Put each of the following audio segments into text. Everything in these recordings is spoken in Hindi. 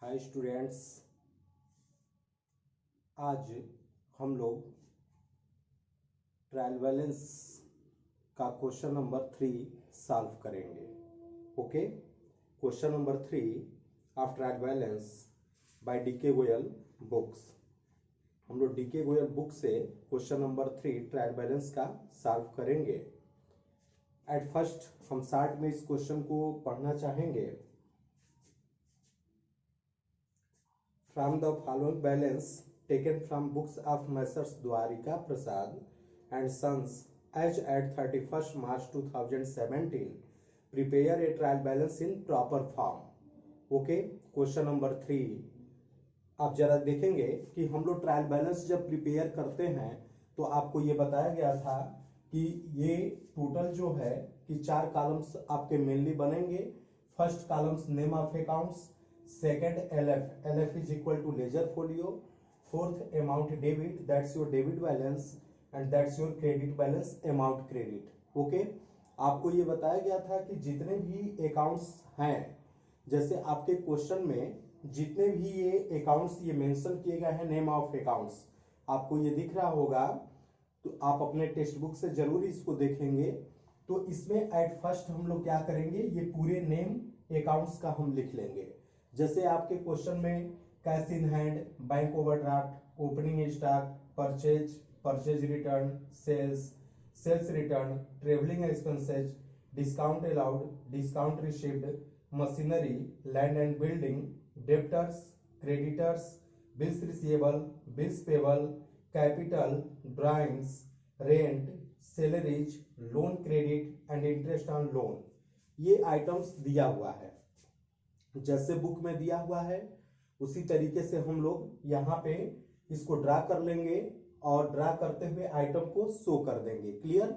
हाय स्टूडेंट्स, आज हम लोग ट्रायल बैलेंस का क्वेश्चन नंबर 3 सॉल्व करेंगे। Okay, question number 3 of trial balance by DK Goyal books. हम लोग डीके गोयल बुक से क्वेश्चन नंबर 3 ट्रायल बैलेंस का सॉल्व करेंगे। एट फर्स्ट हम शॉर्ट में इस क्वेश्चन को पढ़ना चाहेंगे। From the following balance taken from books of Messrs. Dwarika Prasad and Sons as at 31st March 2017, prepare a trial balance in proper form. Okay, question number 3 आप जरा देखेंगे कि हम लोग ट्रायल बैलेंस जब प्रिपेयर करते हैं तो आपको ये बताया गया था कि ये टोटल जो है कि 4 कॉलम्स आपके मेनली बनेंगे। First columns name of accounts, second LF is equal to ledger folio, fourth amount debit, that's your debit balance and that's your credit balance, amount credit. Okay, आपको ये बताया गया था कि जितने भी अकाउंट्स हैं, जैसे आपके क्वेश्चन में जितने भी ये अकाउंट्स ये मेंशन किए गए हैं नेम ऑफ अकाउंट्स, आपको ये दिख रहा होगा तो आप अपने टेक्स्ट बुक से जरूर इसको देखेंगे। तो इसमें एट फर्स्ट हम लोग क्या करेंगे, ये पूरे नेम अकाउंट्स का हम लिख लेंगे। जैसे आपके क्वेश्चन में cash in hand, bank overdraft, opening stock, purchase return, sales return, travelling expenses, discount allowed, discount received, machinery, land and building, debtors, creditors, bills receivable, bills payable, capital, drawings, rent, salaries, loan credit and interest on loan, ये आइटम्स दिया हुआ है। जैसे बुक में दिया हुआ है उसी तरीके से हम लोग यहाँ पे इसको ड्रा कर लेंगे और ड्रा करते हुए आइटम को शो कर देंगे। क्लियर,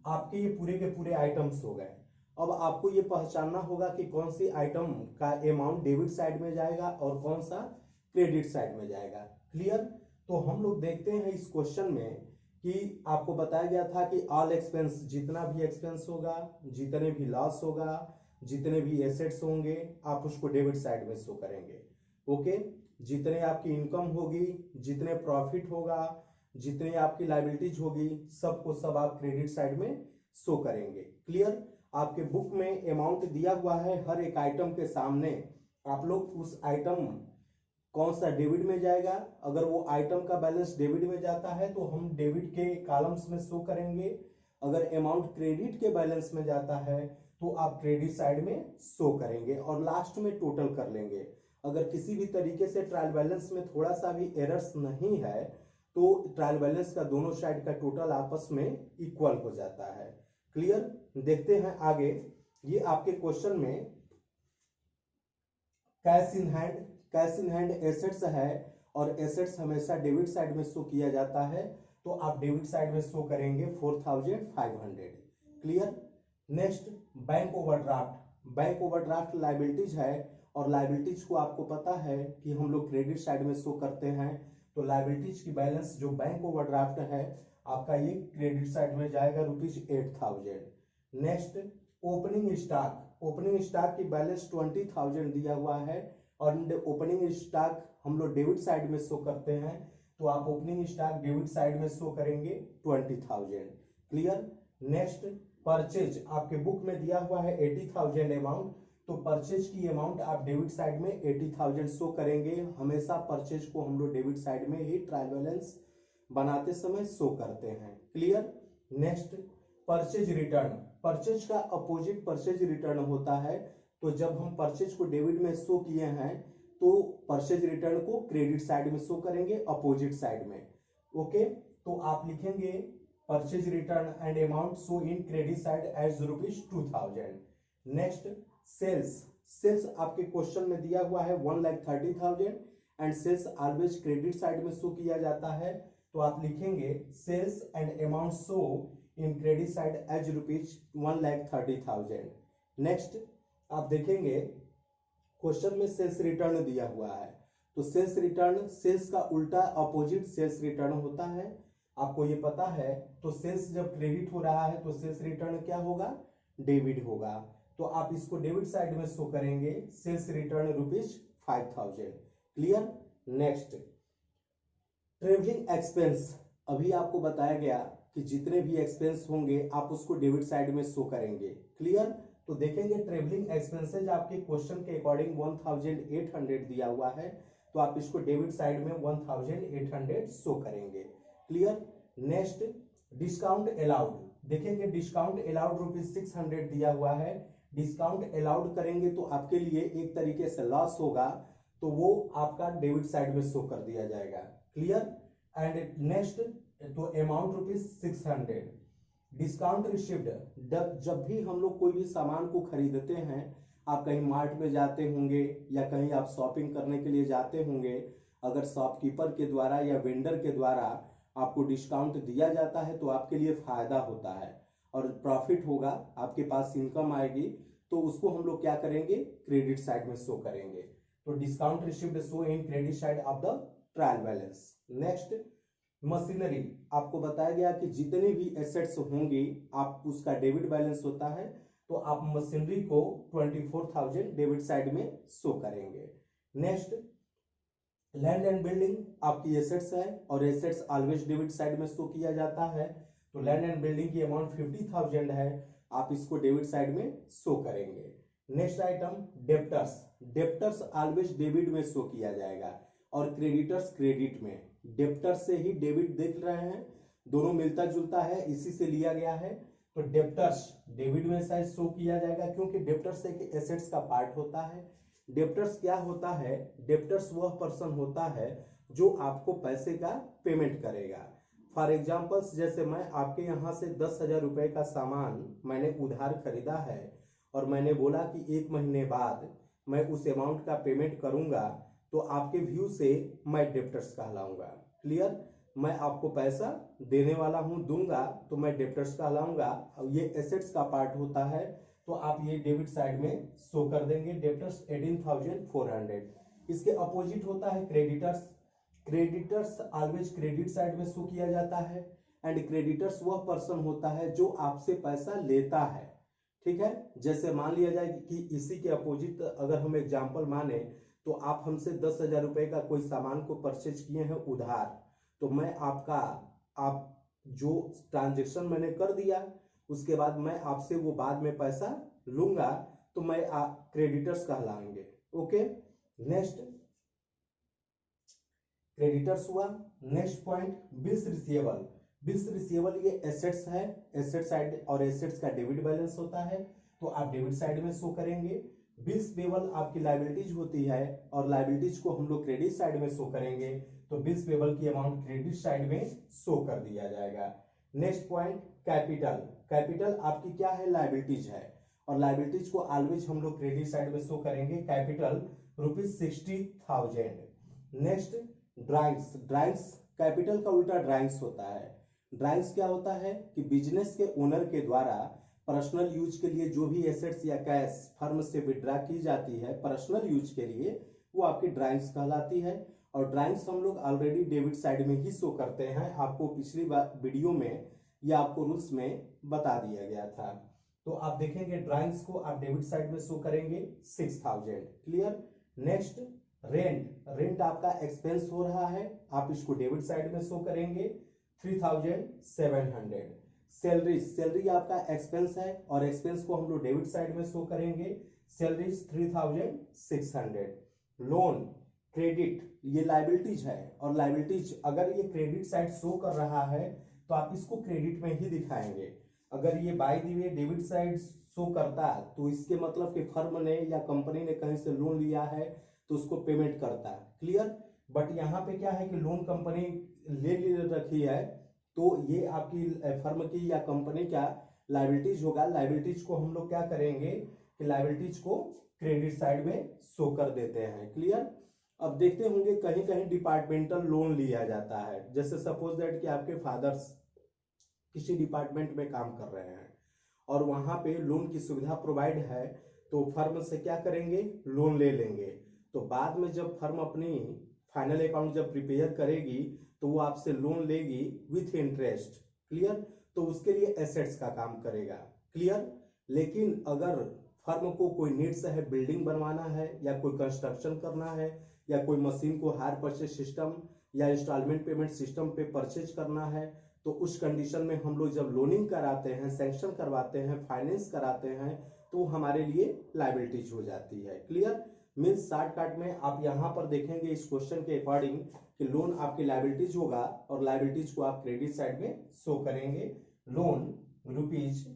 आपके ये पूरे के पूरे आइटम्स हो गए। अब आपको ये पहचानना होगा कि कौन सी आइटम का अमाउंट डेबिट साइड में जाएगा और कौन सा क्रेडिट साइड में जाएगा। क्लियर, तो हम लोग देखते हैं इस क्वेश्चन में कि आपको बताया गया था कि ऑल एक्सपेंस, जितना भी एक्सपेंस होगा, जितने भी लॉस होगा, जितने भी एसेट्स होंगे, आप उसको डेबिट साइड में शो करेंगे। ओके, जितने आपकी इनकम होगी, जितने प्रॉफिट होगा, जितने आपकी लायबिलिटीज होगी, सबको सब आप क्रेडिट साइड में शो करेंगे। क्लियर, आपके बुक में अमाउंट दिया हुआ है हर एक आइटम के सामने। आप लोग उस आइटम कौन सा डेबिट में जाएगा, अगर वो आइटम का बैलेंस डेबिट में जाता है तो हम डेबिट के कॉलम्स में शो करेंगे। अगर अमाउंट क्रेडिट के बैलेंस में जाता है तो आप क्रेडिट साइड में शो करेंगे और लास्ट में टोटल कर लेंगे। अगर किसी भी तरीके से ट्रायल बैलेंस में थोड़ा सा भी एरर्स नहीं है तो ट्रायल बैलेंस का दोनों साइड का टोटल आपस में इक्वल हो जाता है। क्लियर, देखते हैं आगे। ये आपके क्वेश्चन में कैश इन हैंड एसेट्स है और एसेट्स हमेशा डेबिट साइड में शो किया जाता है, तो आप डेबिट साइड में शो करेंगे 4500। Clear, next bank overdraft liabilities है और लायबिलिटीज को आपको पता है कि हम लोग क्रेडिट साइड में शो करते हैं, तो लायबिलिटीज की बैलेंस जो बैंक ओवरड्राफ्ट है आपका ये क्रेडिट साइड में जाएगा ₹8000। नेक्स्ट ओपनिंग स्टॉक की बैलेंस 20000 दिया हुआ है और ओपनिंग स्टॉक हम लोग डेबिट साइड में शो करते हैं, तो आप ओपनिंग स्टॉक डेबिट साइड में शो करेंगे 20000। क्लियर, नेक्स्ट परचेज, आपके बुक में दिया हुआ है 80000 अमाउंट, तो परचेज की अमाउंट आप डेबिट साइड में 80000 शो करेंगे। हमेशा परचेज को हम लोग डेबिट साइड में ही ट्रायल बैलेंस बनाते समय शो करते हैं। क्लियर, नेक्स्ट परचेज का अपोजिट परचेज रिटर्न होता है, तो जब हम परचेज को डेबिट में शो किए हैं तो परचेज रिटर्न को क्रेडिट साइड में शो करेंगे अपोजिट साइड में। ओके, तो आप लिखेंगे purchase return and amount show in credit side as ₹2000। Next sales आपके क्वेश्चन में दिया हुआ है 1,30,000 and sales always credit side में शो किया जाता है, तो आप लिखेंगे sales and amount show in credit side as ₹1,30,000। Next आप देखेंगे क्वेश्चन में सेल्स रिटर्न दिया हुआ है, तो सेल्स रिटर्न सेल्स का उल्टा अपोजिट सेल्स रिटर्न होता है, आपको ये पता है। तो सेल्स जब क्रेडिट हो रहा है तो सेल्स रिटर्न क्या होगा, डेबिट होगा, तो आप इसको डेबिट साइड में शो करेंगे sales return 5000। Clear. Next, travelling expense. अभी आपको बताया गया कि जितने भी एक्सपेंस होंगे आप उसको डेबिट साइड में शो करेंगे। क्लियर। तो देखेंगे ट्रेवलिंग एक्सपेंसेज आपके क्वेश्चन के अकॉर्डिंग 1800 दिया हुआ है, तो आप इसको डेबिट साइड में 1800 शो करेंगे। क्लियर। Next, discount allowed. देखेंगे डिस्काउंट अलाउड ₹600 दिया हुआ है। डिस्काउंट अलाउड करेंगे तो आपके लिए एक तरीके से लॉस होगा, तो वो आपका डेबिट साइड में शो कर दिया जाएगा। क्लियर। एंड नेक्स्ट, तो अमाउंट ₹600। डिस्काउंट रिसिव्ड, जब भी हम लोग कोई भी सामान को खरीदते हैं, आप कहीं मार्ट में जाते होंगे या कहीं आप शॉपिंग करने के लिए जाते होंगे, अगर शॉपकीपर के द्वारा या वेंडर के द्वारा आपको डिस्काउंट दिया जाता है तो आपके लिए फायदा होता है और प्रॉफिट होगा, आपके पास इनकम आएगी, तो उसको हम लोग क्या करेंगे, क्रेडिट साइड में शो करेंगे। तो discount received show in credit side of the trial balance. Next, machinery. आपको बताया गया कि जितने भी एसेट्स होंगे आप उसका डेबिट बैलेंस होता है, तो आप मशीनरी को 24,000 डेबिट साइड में शो करेंगे। नेक्स्ट, लैंड एंड बिल्डिंग आपकी एसेट्स है और एसेट्स ऑलवेज डेबिट साइड में शो किया जाता है, तो लैंड एंड बिल्डिंग की अमाउंट 50,000 है, आप इसको डेबिट साइड में शो करेंगे। Next item, debtors. Debtors always debit में शो किया जाएगा और क्रेडिटर्स क्रेडिट में। डेप्टर्स से ही डेबिट देख रहे हैं, दोनों मिलता जुलता है, इसी से लिया गया है, तो डेप्टर्स डेबिट में शायद शो किया जाएगा क्योंकि डेप्टर्स एक एसेट्स का पार्ट होता है। डेप्टर्स क्या होता है, डेप्टर्स वह पर्सन होता है जो आपको पैसे का पेमेंट करेगा। फॉर एग्जाम्पल्स, जैसे मैं आपके यहाँ से 10,000 रुपए का सामान मैंने उधार खरीदा है और मैंने बोला कि 1 महीने बाद मैं उस अमाउंट का पेमेंट करूंगा, तो आपके व्यू से मैं डेप्टर्स कहलाऊंगा। क्लियर। मैं आपको पैसा देने वाला हूं, दूंगा, तो मैं डेप्टर्स कहलाऊंगा। ये एसेट्स का पार्ट होता है, तो आप ये डेबिट साइड में शो कर देंगे, डेप्टर्स 18,400। इसके अपोजिट होता है creditors. Creditors always credit side में शो किया जाता है एंड क्रेडिटर्स वह पर्सन होता है जो आपसे पैसा लेता है। ठीक है। जैसे मान लिया जाए कि इसी के अपोजिट अगर हम एग्जांपल माने, तो आप हमसे 10,000 रुपए का कोई सामान को परचेज किए हैं उधार, तो मैं आप जो ट्रांजेक्शन मैंने कर दिया, उसके बाद मैं आपसे वो बाद में पैसा लूंगा, तो मैं क्रेडिटर्स कहलाएंगे। ओके। नेक्स्ट, क्रेडिटर्स हुआ। Next point, bills receivable. Bills receivable ये एसेट्स है, एसेट साइड और एसेट्स का डेबिट बैलेंस होता है, तो आप डेबिट साइड में शो करेंगे। बिल्स पेबल आपकी लाइबिलिटीज होती है और लाइबिलिटीज को हम लोग क्रेडिट साइड में शो करेंगे, तो बिल्स पेबल की अमाउंट क्रेडिट साइड में शो कर दिया जाएगा। Next point, capital. कैपिटल आपकी क्या है, लाइबिलिटीज है और लाइबिलिटीज को ऑलवेज हम लोग क्रेडिट साइड में शो करेंगे। Capital ₹60,000। Next, drawings. Drawings capital का उल्टा ड्राइंग्स होता है। ड्राइंग्स क्या होता है कि बिजनेस के ओनर के द्वारा पर्सनल यूज के लिए जो भी एसेट्स या कैश फर्म से विड्रा की जाती है पर्सनल यूज के लिए, वो आपकी ड्राइंग्स कहलाती है। और ड्राइंग्स हम लोग ऑलरेडी डेबिट साइड में ही शो करते हैं, आपको पिछली वीडियो में या आपको रूल्स में बता दिया गया था। तो आप देखेंगे ड्राइंग्स को आप डेबिट साइड में शो करेंगे 6,000। क्लियर। Next, rent. रेंट आपका एक्सपेंस हो रहा है, आप इसको डेबिट साइड में शो करेंगे 3,700। सैलरी, सैलरी आपका एक्सपेंस है और एक्सपेंस को हम लोग डेबिट साइड में शो करेंगे, सैलरी 3,600। लोन, क्रेडिट, ये लाइबिलिटीज है और लाइबिलिटीज अगर ये क्रेडिट साइड शो कर रहा है तो आप इसको क्रेडिट में ही दिखाएंगे। अगर ये by the way debit side show करता है तो इसके मतलब कि फर्म ने या कंपनी ने कहीं से लोन लिया है तो उसको पेमेंट करता है। क्लियर। बट यहाँ पे क्या है कि लोन कंपनी ले रखी है, तो ये आपकी फर्म की या कंपनी का लाइबिलिटीज होगा। लाइबिलिटीज को हम लोग क्या करेंगे कि लाइबिलिटीज को क्रेडिट साइड में शो कर देते हैं। क्लियर। अब देखते होंगे कहीं कहीं डिपार्टमेंटल लोन लिया जाता है, जैसे सपोज दैट कि आपके फादर्स किसी डिपार्टमेंट में काम कर रहे हैं और वहां पे लोन की सुविधा प्रोवाइड है, तो फर्म से क्या करेंगे, लोन ले लेंगे। तो बाद में जब फर्म अपनी फाइनल अकाउंट जब प्रिपेयर करेगी तो वो आपसे लोन लेगी विथ इंटरेस्ट। क्लियर। तो उसके लिए एसेट्स का काम करेगा। क्लियर। लेकिन अगर फर्म को कोई नीड्स है, बिल्डिंग बनवाना है या कोई कंस्ट्रक्शन करना है या कोई मशीन को हायर परचेज सिस्टम या इंस्टॉलमेंट पेमेंट सिस्टम पे परचेज करना है, तो उस कंडीशन में हम लोग जब लोनिंग कराते हैं, सैंक्शन करवाते हैं, फाइनेंस कराते हैं, तो हमारे लिए लायबिलिटीज हो जाती है। क्लियर? मीन्स शॉर्टकट में आप यहाँ पर देखेंगे इस क्वेश्चन के अकॉर्डिंग कि लोन आपकी लायबिलिटीज होगा और लायबिलिटीज को आप क्रेडिट साइड में शो करेंगे। Loan rupees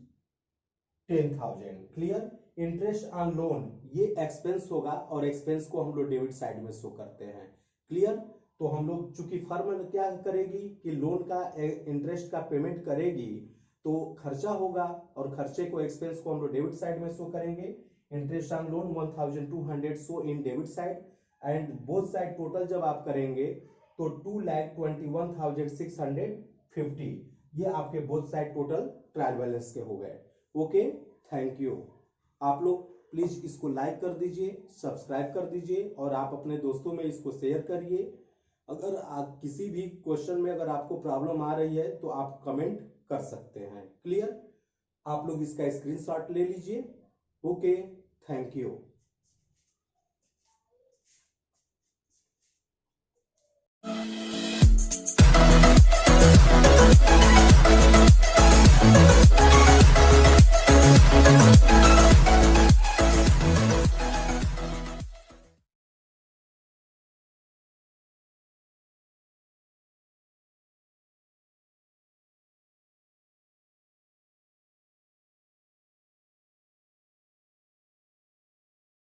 10,000। Clear? Interest on loan ये एक्सपेंस होगा और एक्सपेंस को हम लोग डेबिट साइड में शो करते हैं। क्लियर? तो हम लोग चूंकि फर्म क्या करेगी कि लोन का इंटरेस्ट का पेमेंट करेगी, तो खर्चा होगा और खर्चे को एक्सपेंस को हम लोग डेबिट साइड में शो करेंगे। Interest on loan 1200 show in debit side and both side total जब आप करेंगे तो 2,21,650 ये आपके both side total trial balance के हो गए। Okay, thank you. आप लोग प्लीज इसको लाइक कर दीजिए, सब्सक्राइब कर दीजिए और आप अपने दोस्तों में इसको शेयर करिए। अगर आप किसी भी क्वेश्चन में अगर आपको प्रॉब्लम आ रही है तो आप कमेंट कर सकते हैं। क्लियर? आप लोग इसका स्क्रीनशॉट ले लीजिए। Okay, thank you.